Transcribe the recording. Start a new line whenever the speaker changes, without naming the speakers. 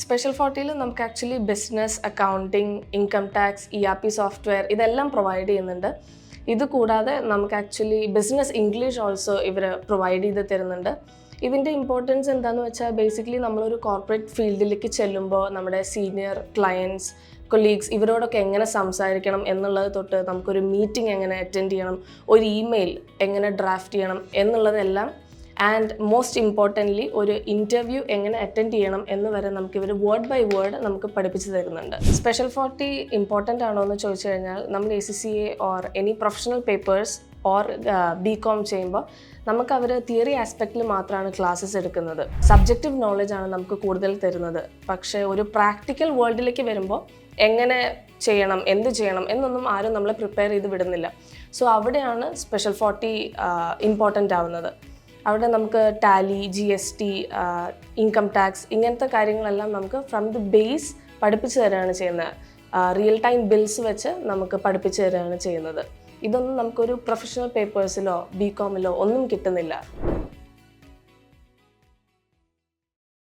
Special 40-ൽ നമുക്ക് actually business, accounting, income tax, ERP software ഇതെല്ലാം provide ചെയ്യുന്നുണ്ട്. ഇത് കൂടാതെ നമുക്ക് ആക്ച്വലി ബിസിനസ് ഇംഗ്ലീഷ് ഓൾസോ ഇവർ പ്രൊവൈഡ് ചെയ്ത് തരുന്നുണ്ട്. ഇതിൻ്റെ ഇമ്പോർട്ടൻസ് എന്താണെന്ന് വെച്ചാൽ ബേസിക്കലി നമ്മളൊരു കോർപ്പറേറ്റ് ഫീൽഡിലേക്ക് ചെല്ലുമ്പോൾ നമ്മുടെ സീനിയർ ക്ലയൻറ്റ്സ്, കൊളീഗ്സ് ഇവരോടൊക്കെ എങ്ങനെ സംസാരിക്കണം എന്നുള്ളത് തൊട്ട് നമുക്കൊരു മീറ്റിംഗ് എങ്ങനെ അറ്റൻഡ് ചെയ്യണം, ഒരു ഇമെയിൽ എങ്ങനെ ഡ്രാഫ്റ്റ് ചെയ്യണം എന്നുള്ളതെല്ലാം ആൻഡ് മോസ്റ്റ് ഇമ്പോർട്ടൻ്റ്ലി ഒരു ഇൻ്റർവ്യൂ എങ്ങനെ അറ്റൻഡ് ചെയ്യണം എന്ന് വരെ നമുക്കിവർ വേർഡ് ബൈ വേർഡ് നമുക്ക് പഠിപ്പിച്ച് തരുന്നുണ്ട്. സ്പെഷ്യൽ 40 ഇമ്പോർട്ടൻ്റ് ആണോ എന്ന് ചോദിച്ചു കഴിഞ്ഞാൽ നമ്മൾ ACCA or any professional papers or BCom ചെയ്യുമ്പോൾ നമുക്ക് അവർ തിയറി ആസ്പെക്റ്റിൽ മാത്രമാണ് ക്ലാസ്സസ് എടുക്കുന്നത്. സബ്ജക്റ്റീവ് നോളജ് ആണ് നമുക്ക് കൂടുതൽ തരുന്നത്. പക്ഷേ ഒരു പ്രാക്ടിക്കൽ വേൾഡിലേക്ക് വരുമ്പോൾ എങ്ങനെ ചെയ്യണം, എന്ത് ചെയ്യണം എന്നൊന്നും ആരും നമ്മളെ പ്രിപ്പയർ ചെയ്ത് വിടുന്നില്ല. സോ അവിടെയാണ് സ്പെഷ്യൽ 40 ഇമ്പോർട്ടൻ്റ് ആവുന്നത്. അവിടെ നമുക്ക് ടാലി, GST, ഇൻകം ടാക്സ് ഇങ്ങനത്തെ കാര്യങ്ങളെല്ലാം നമുക്ക് ഫ്രം ദി ബേസ് പഠിപ്പിച്ചു തരികയാണ് ചെയ്യുന്നത്. റിയൽ ടൈം ബിൽസ് വെച്ച് നമുക്ക് പഠിപ്പിച്ചു തരികയാണ് ചെയ്യുന്നത്. ഇതൊന്നും നമുക്കൊരു പ്രൊഫഷണൽ പേപ്പേഴ്സിലോ BComലോ ഒന്നും കിട്ടുന്നില്ല.